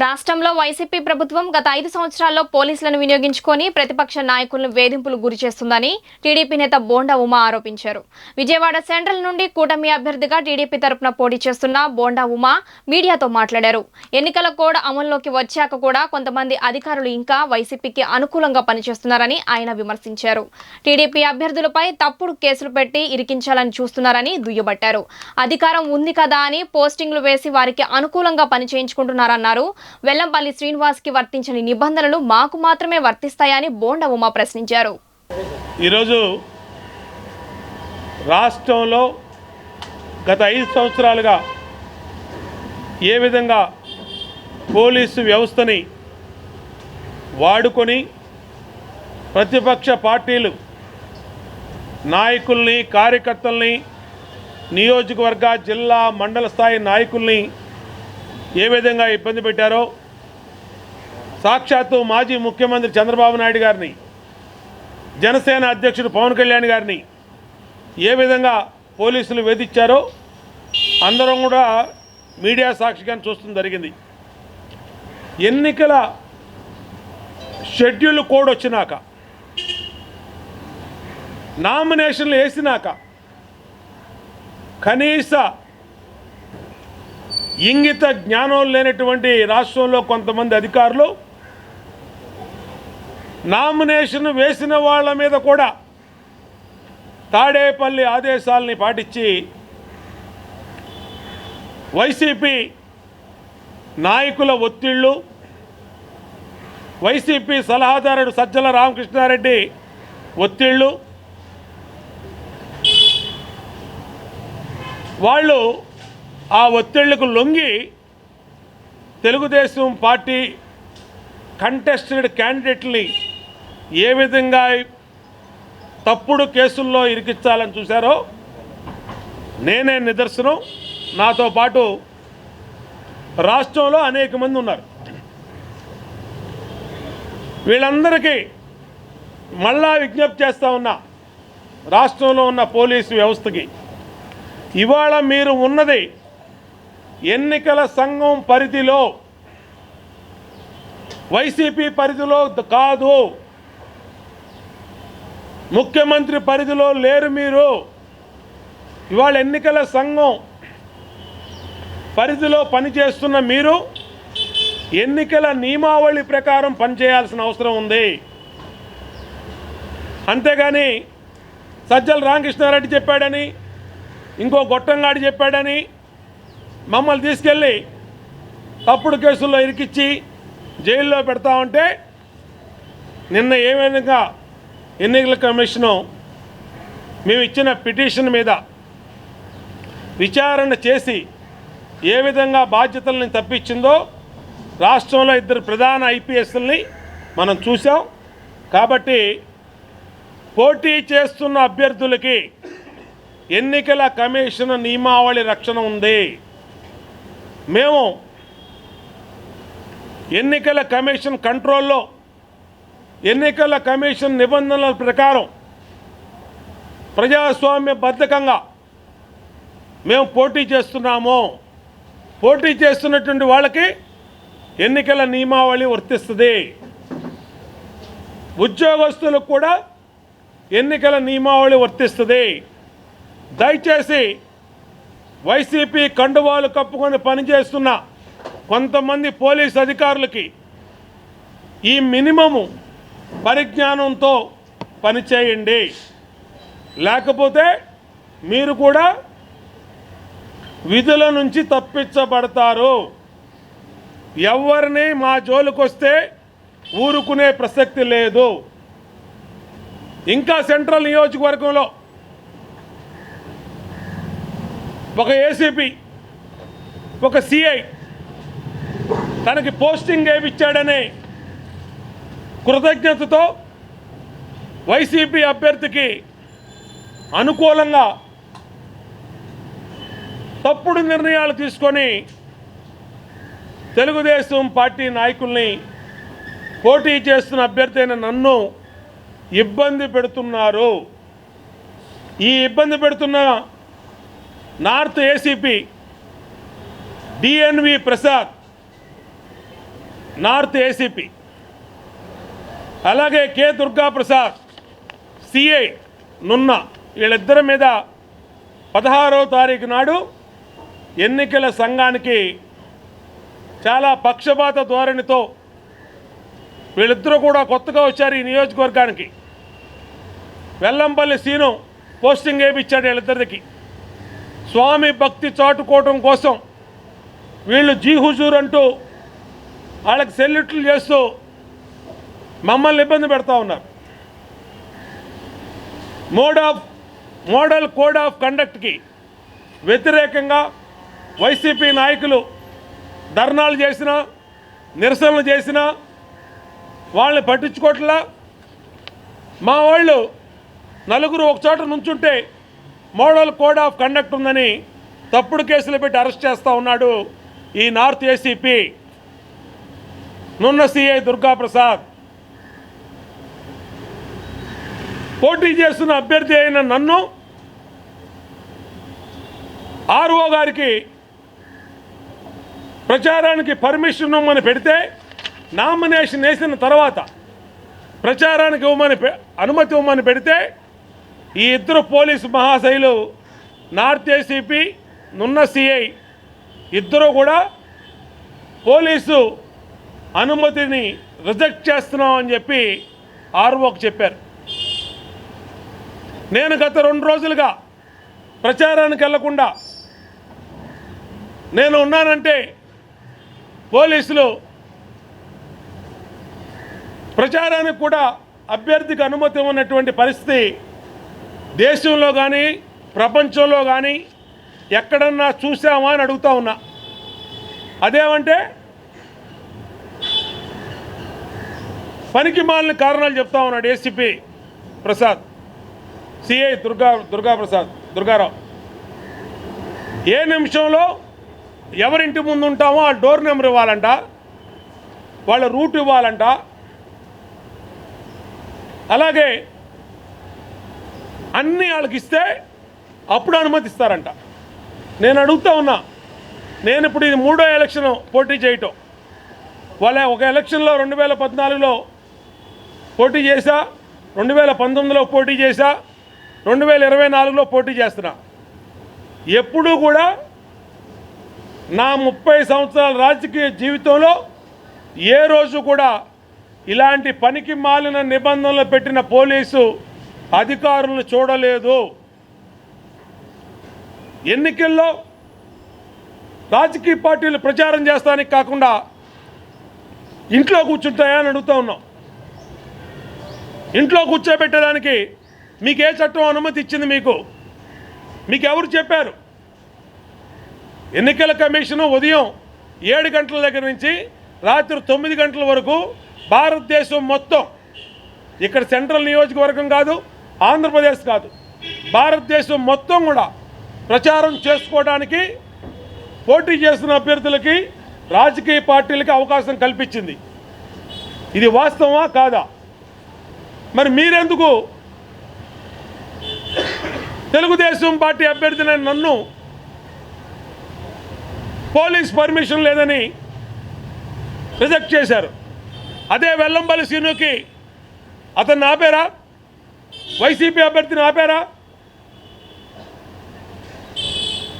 రాష్ట్రంలో వైసీపీ ప్రభుత్వం గత 5 సంవత్సరాల్లో పోలీసులను వినియోగించుకొని ప్రతిపక్ష నాయకులను వేధింపులు గురిచేస్తుందని టీడీపీ నేత బోండా ఉమా ఆరోపించారు. విజయవాడ సెంట్రల్ నుండి కూటమి అభ్యర్థిగా టీడీపీ తరపున పోటీ చేస్తున్న బోండా ఉమా మీడియాతో మాట్లాడారు. ఎన్నికల కోడ్ అమల్లోకి వచ్చాక కూడా కొంతమంది అధికారులు ఇంకా వైసీపీకి అనుకూలంగా పనిచేస్తున్నారని ఆయన విమర్శించారు. టీడీపీ అభ్యర్థులపై తప్పుడు కేసులు పెట్టి ఇరికించాలని చూస్తున్నారని దుయ్యబట్టారు. అధికారం ఉంది కదా అని పోస్టింగ్లు వేసి వారికి అనుకూలంగా పనిచేయించుకుంటున్నారన్నారు. వెల్లంపల్లి శ్రీనివాస్ కి వర్తించని నిబంధనలు మాకు మాత్రమే వర్తిస్తాయని బోండా ఉమా ప్రశ్నించారు. ఈరోజు రాష్ట్రంలో గత 5 సంవత్సరాలుగా ఏ విధంగా పోలీసు వ్యవస్థని వాడుకొని ప్రతిపక్ష పార్టీలు నాయకుల్ని, కార్యకర్తల్ని, నియోజకవర్గ, జిల్లా, మండల స్థాయి నాయకుల్ని ఏ విధంగా ఇబ్బంది పెట్టారో, సాక్షాత్తు మాజీ ముఖ్యమంత్రి చంద్రబాబు నాయుడు గారిని, జనసేన అధ్యక్షుడు పవన్ కళ్యాణ్ గారిని ఏ విధంగా పోలీసులు వేధించారో అందరం కూడా మీడియా సాక్షిగా చూస్తూ జరిగింది. ఎన్నికల షెడ్యూల్ కోడ్ వచ్చినాక, నామినేషన్లు వేసినాక కనీస ఇంగిత జ్ఞానం లేనటువంటి రాష్ట్రంలో కొంతమంది అధికారులు నామినేషన్ వేసిన వాళ్ళ మీద కూడా తాడేపల్లి ఆదేశాలని పాటించి వైసీపీ నాయకుల ఒత్తిళ్లు, వైసీపీ సలహాదారుడు సజ్జల రామకృష్ణారెడ్డి ఒత్తిళ్లు, వాళ్ళు ఆ ఒత్తిళ్లకు లొంగి తెలుగుదేశం పార్టీ కంటెస్టెడ్ క్యాండిడేట్ని ఏ విధంగా తప్పుడు కేసుల్లో ఇరికించాలని చూశారో నేనే నిదర్శనం. నాతో పాటు రాష్ట్రంలో అనేక మంది ఉన్నారు. వీళ్ళందరికీ మళ్ళా విజ్ఞప్తి చేస్తూ ఉన్నా, రాష్ట్రంలో ఉన్న పోలీసు వ్యవస్థకి, ఇవాళ మీరు ఉన్నది ఎన్నికల సంఘం పరిధిలో, వైసీపీ పరిధిలో కాదు, ముఖ్యమంత్రి పరిధిలో లేరు మీరు. ఇవాళ ఎన్నికల సంఘం పరిధిలో పనిచేస్తున్న మీరు ఎన్నికల నియమావళి ప్రకారం పనిచేయాల్సిన అవసరం ఉంది. అంతేగాని సజ్జల రామకృష్ణారెడ్డి చెప్పాడని, ఇంకో గొట్టంగాడి చెప్పాడని మమ్మల్ని తీసుకెళ్ళి తప్పుడు కేసుల్లో ఇరికిచ్చి జైల్లో పెడతామంటే, నిన్న ఏ విధంగా ఎన్నికల కమిషను మేము ఇచ్చిన పిటిషన్ మీద విచారణ చేసి ఏ విధంగా బాధ్యతల్ని తప్పించిందో రాష్ట్రంలో 2 ప్రధాన ఐపీఎస్ని మనం చూసాం. కాబట్టి పోటీ చేస్తున్న అభ్యర్థులకి ఎన్నికల కమిషన్ నియమావళి రక్షణ ఉంది. మేము ఎన్నికల కమిషన్ కంట్రోల్లో, ఎన్నికల కమిషన్ నిబంధనల ప్రకారం ప్రజాస్వామ్యబద్ధకంగా మేము పోటీ చేస్తున్నాము. పోటీ చేస్తున్నటువంటి వాళ్ళకి ఎన్నికల నియమావళి వర్తిస్తుంది. ఉద్యోగస్తులకు కూడా ఎన్నికల నియమావళి వర్తిస్తుంది. దయచేసి వైసీపీ కండువాలు కప్పుకొని పనిచేస్తున్న కొంతమంది పోలీస్ అధికారులకి ఈ మినిమము పరిజ్ఞానంతో పనిచేయండి. లేకపోతే మీరు కూడా విధుల నుంచి తప్పించబడతారు. ఎవరిని మా జోలికొస్తే ఊరుకునే ప్రసక్తి లేదు. ఇంకా సెంట్రల్ నియోజకవర్గంలో ఒక ఏసీపీ, ఒక సిఐ తనకి పోస్టింగ్ ఏమిచ్చాడనే కృతజ్ఞతతో వైసీపీ అభ్యర్థికి అనుకూలంగా తప్పుడు నిర్ణయాలు తీసుకొని తెలుగుదేశం పార్టీ నాయకుల్ని, పోటీ చేస్తున్న అభ్యర్థి అయిన నన్ను ఇబ్బంది పెడుతున్నారు. ఈ ఇబ్బంది పెడుతున్న north ACP DNV Prasad north ACP, అలాగే కె దుర్గాప్రసాద్ సిఐ నున్న, వీళ్ళిద్దరి మీద 16వ తారీఖు నాడు ఎన్నికల సంఘానికి చాలా పక్షపాత ధోరణితో వీళ్ళిద్దరూ కూడా కొత్తగా వచ్చారు ఈ నియోజకవర్గానికి. వెల్లంపల్లి సీను పోస్టింగ్ వేయించాడు వీళ్ళిద్దరికి. స్వామి భక్తి చాటుకోవటం కోసం వీళ్ళు జీ హుజూర్ అంటూ వాళ్ళకి సెల్యూట్లు చేస్తూ మమ్మల్ని ఇబ్బంది పెడతా ఉన్నారు. మోడల్ కోడ్ ఆఫ్ కండక్ట్కి వ్యతిరేకంగా వైసీపీ నాయకులు ధర్నాలు చేసినా, నిరసనలు చేసినా వాళ్ళని పట్టించుకోవట్లా. మా వాళ్ళు నలుగురు ఒకచోట నుంచుంటే మోడల్ కోడ్ ఆఫ్ కండక్ట్ ఉందని తప్పుడు కేసులు పెట్టి అరెస్ట్ చేస్తూ ఉన్నాడు ఈ నార్త్ ఏసీపీ నున్న సిఐ దుర్గాప్రసాద్. పోటీ చేస్తున్న అభ్యర్థి అయిన నన్ను ఆర్ఓ గారికి ప్రచారానికి పర్మిషన్ ఇవ్వమని పెడితే, నామినేషన్ వేసిన తర్వాత ప్రచారానికి అనుమతి ఇవ్వమని పెడితే ఈ ఇద్దరు పోలీసు మహాశైలు నార్త్ ఏసీపీ నున్న సిఐ ఇద్దరు కూడా పోలీసు అనుమతిని రిజెక్ట్ చేస్తున్నామని చెప్పి ఆర్ఓకి చెప్పారు. నేను గత 2 రోజులుగా ప్రచారానికి వెళ్లకుండా నేను ఉన్నానంటే పోలీసులు ప్రచారానికి కూడా అభ్యర్థికి అనుమతి ఉన్నటువంటి పరిస్థితి దేశంలో కానీ ప్రపంచంలో కానీ ఎక్కడన్నా చూసామా అని అడుగుతా ఉన్నా. అదేమంటే పనికి కారణాలు చెప్తా ఉన్నాడు ఏసీపీ ప్రసాద్, సిఐ దుర్గారావు. ఏ నిమిషంలో ఎవరింటి ముందు ఉంటామో ఆ డోర్ నెంబర్ ఇవ్వాలంట, వాళ్ళ రూట్ ఇవ్వాలంట. అలాగే అన్నీ వాళ్ళకి ఇస్తే అప్పుడు అనుమతిస్తారంట. నేను అడుగుతా ఉన్నా, నేను ఇప్పుడు ఇది 3వ ఎలక్షన్ పోటీ చేయటం. వాళ్ళ ఒక ఎలక్షన్లో 2014లో పోటీ చేశా, 2019లో పోటీ చేశా, 2024లో పోటీ చేస్తున్నా. ఎప్పుడూ కూడా నా 30 సంవత్సరాల రాజకీయ జీవితంలో ఏ రోజు కూడా ఇలాంటి పనికి మాలిన నిబంధనలు పెట్టిన పోలీసు అధికారులను చూడలేదు. ఎన్నికల్లో రాజకీయ పార్టీలు ప్రచారం చేస్తానికి కాకుండా ఇంట్లో కూర్చుంటాయా అని అడుగుతూ ఉన్నాం. ఇంట్లో కూర్చోబెట్టడానికి మీకు ఏ చట్టం అనుమతి ఇచ్చింది? మీకు ఎవరు చెప్పారు? ఎన్నికల కమిషను ఉదయం 7 గంటల దగ్గర నుంచి రాత్రి 9 గంటల వరకు భారతదేశం మొత్తం, ఇక్కడ సెంట్రల్ నియోజకవర్గం కాదు, ఆంధ్రప్రదేశ్ కాదు, భారతదేశం మొత్తం కూడా ప్రచారం చేసుకోవడానికి పోటీ చేస్తున్న అభ్యర్థులకి రాజకీయ పార్టీలకి అవకాశం కల్పించింది. ఇది వాస్తవమా కాదా? మరి మీరెందుకు తెలుగుదేశం పార్టీ అభ్యర్థిని నన్ను పోలీస్ పర్మిషన్ లేదని రిజెక్ట్ చేశారు? అదే వెల్లంపల్లి సీనుకి అతన్ని ఆపారా? వైసీపీ అభ్యర్థిని ఆపారా?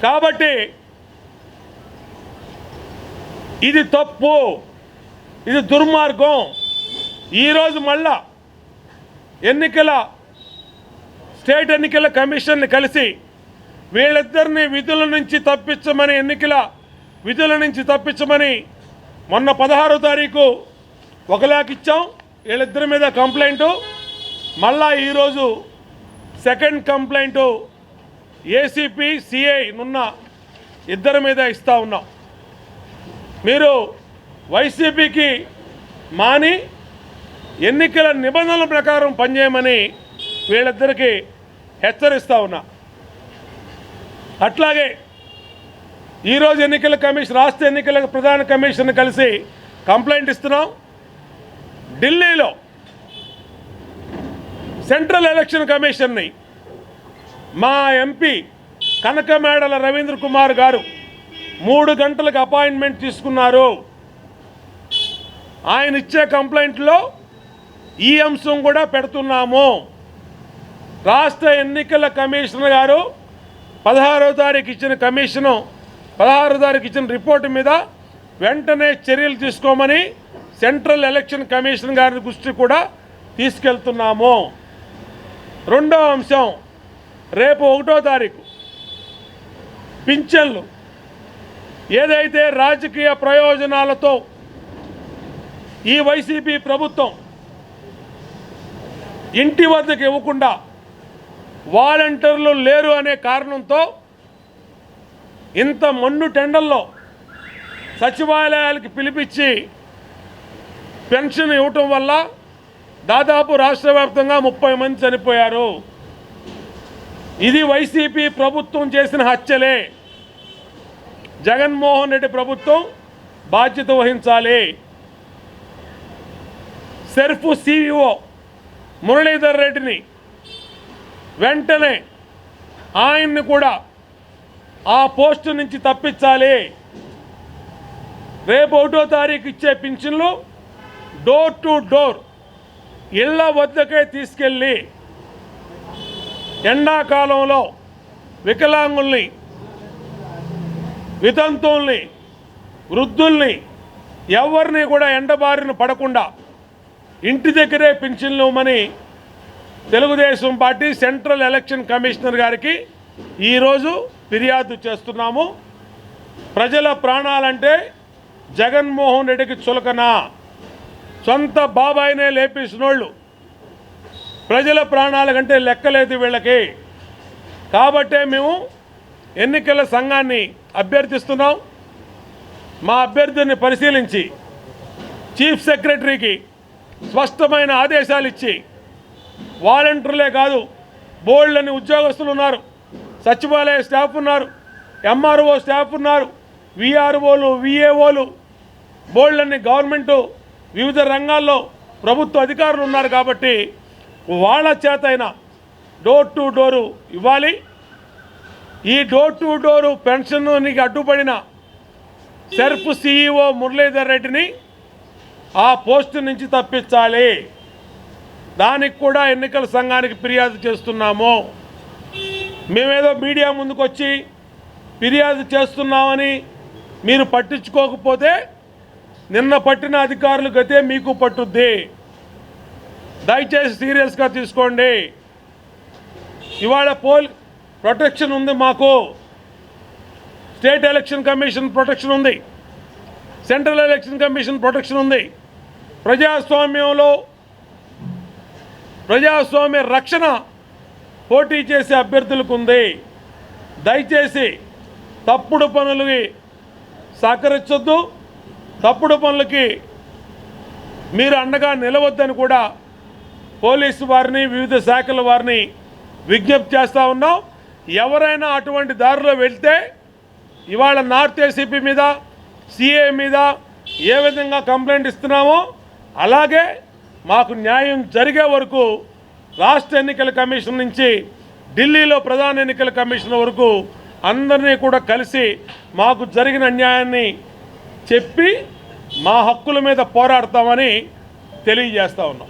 కాబట్టి ఇది తప్పు, ఇది దుర్మార్గం. ఈరోజు మళ్ళా స్టేట్ ఎన్నికల కమిషన్ని కలిసి వీళ్ళిద్దరిని విధుల నుంచి తప్పించమని, ఎన్నికల విధుల నుంచి తప్పించమని మొన్న 16వ తారీఖు ఒక లేఖ ఇచ్చాం. వీళ్ళిద్దరి మీద కంప్లైంటు, మళ్ళా ఈరోజు సెకండ్ కంప్లైంటు ఏసీపీ సిఐ నున్న ఇద్దరి మీద ఇస్తూ ఉన్నాం. మీరు వైసీపీకి మాని ఎన్నికల నిబంధనల ప్రకారం పనిచేయమని వీళ్ళిద్దరికీ హెచ్చరిస్తూ ఉన్నా. అట్లాగే ఈరోజు ఎన్నికల కమిషన్, రాష్ట్ర ఎన్నికల ప్రధాన కమిషన్ కలిసి కంప్లైంట్ ఇస్తున్నాం. ఢిల్లీలో సెంట్రల్ ఎలక్షన్ కమిషన్ని మా ఎంపీ కనకమేడల రవీంద్ర కుమార్ గారు 3 గంటలకు అపాయింట్మెంట్ తీసుకున్నారు. ఆయన ఇచ్చే కంప్లైంట్లో ఈ అంశం కూడా పెడుతున్నాము. రాష్ట్ర ఎన్నికల కమిషనర్ గారు 16వ తారీఖు ఇచ్చిన 16వ తారీఖు ఇచ్చిన రిపోర్టు మీద వెంటనే చర్యలు తీసుకోమని సెంట్రల్ ఎలక్షన్ కమిషన్ గారి దృష్టి కూడా తీసుకెళ్తున్నాము. రెండో అంశం, రేపు 1వ తారీఖు పింఛన్లు ఏదైతే రాజకీయ ప్రయోజనాలతో ఈ వైసీపీ ప్రభుత్వం ఇంటి వద్దకు ఇవ్వకుండా వాలంటీర్లు లేరు అనే కారణంతో ఇంత మండు టెండల్లో సచివాలయాలకి పిలిపించి పెన్షన్ ఇవ్వటం వల్ల దాదాపు రాష్ట్ర వ్యాప్తంగా 30 మంది చనిపోయారు. ఇది వైసీపీ ప్రభుత్వం చేసిన హత్యలే. జగన్మోహన్ రెడ్డి ప్రభుత్వం బాధ్యత వహించాలి. సెర్ఫ్ సిఇఓ మురళీధర్ రెడ్డిని వెంటనే ఆయన్ని కూడా ఆ పోస్టు నుంచి తప్పించాలి. రేపు 1వ తారీఖు ఇచ్చే పింఛన్లు డోర్ టు డోర్ ఇళ్ల వద్దకే తీసుకెళ్ళి ఎండాకాలంలో వికలాంగుల్ని, వితంతుల్ని, వృద్ధుల్ని ఎవరిని కూడా ఎండబారిన పడకుండా ఇంటి దగ్గరే పింఛన్లు ఇవ్వమని Telugu Desam party central election commissioner గారికి ఈరోజు ఫిర్యాదు చేస్తున్నాము. ప్రజల ప్రాణాలంటే జగన్మోహన్ రెడ్డికి చులకన. సొంత బాబాయినే లేపేసినోళ్ళు ప్రజల ప్రాణాల కంటే లెక్కలేదు వీళ్ళకి. కాబట్టే మేము ఎన్నికల సంఘాన్ని అభ్యర్థిస్తున్నాం. మా అభ్యర్థిని పరిశీలించి చీఫ్ సెక్రటరీకి స్పష్టమైన ఆదేశాలు ఇచ్చి, వాలంటీర్లే కాదు బోల్డ్ని ఉద్యోగస్తులు ఉన్నారు, సచివాలయ స్టాఫ్ ఉన్నారు, ఎంఆర్ఓ స్టాఫ్ ఉన్నారు, విఆర్ఓలు, విఏఓలు, బోల్డ్ని గవర్నమెంటు వివిధ రంగాల్లో ప్రభుత్వ అధికారులు ఉన్నారు. కాబట్టి వాళ్ళ చేతైనా డోర్ టు డోరు ఇవ్వాలి. ఈ డోర్ టు డోరు పెన్షన్కి అడ్డుపడిన సెర్ఫ్ సిఇఓ మురళీధర్ రెడ్డిని ఆ పోస్టు నుంచి తప్పించాలి. దానికి కూడా ఎన్నికల సంఘానికి ఫిర్యాదు చేస్తున్నాము. మేమేదో మీడియా ముందుకు వచ్చి ఫిర్యాదు చేస్తున్నామని మీరు పట్టించుకోకపోతే నిన్న పట్టిన అధికారులు గతే మీకు పట్టుద్ది. దయచేసి సీరియస్గా తీసుకోండి. ఇవాళ ప్రొటెక్షన్ ఉంది, మాకు స్టేట్ ఎలక్షన్ కమిషన్ ప్రొటెక్షన్ ఉంది, సెంట్రల్ ఎలక్షన్ కమిషన్ ప్రొటెక్షన్ ఉంది. ప్రజాస్వామ్య రక్షణ పోటీ చేసే అభ్యర్థులకు ఉంది. దయచేసి తప్పుడు పనులకి సహకరించొద్దు, తప్పుడు పనులకి మీరు అండగా నిలవద్దని కూడా పోలీసు వారిని, వివిధ శాఖల వారిని విజ్ఞప్తి చేస్తూ ఉన్నాం. ఎవరైనా అటువంటి దారిలో వెళ్తే ఇవాళ నార్త్ ఏసీపీ మీద, సిఏ మీద ఏ విధంగా కంప్లైంట్ ఇస్తున్నామో అలాగే మాకు న్యాయం జరిగే వరకు రాష్ట్ర ఎన్నికల కమిషన్ నుంచి ఢిల్లీలో ప్రధాన ఎన్నికల కమిషన్ వరకు అందరినీ కూడా కలిసి మాకు జరిగిన అన్యాయాన్ని చెప్పి మా హక్కుల మీద పోరాడతామని తెలియజేస్తూ ఉన్నాం.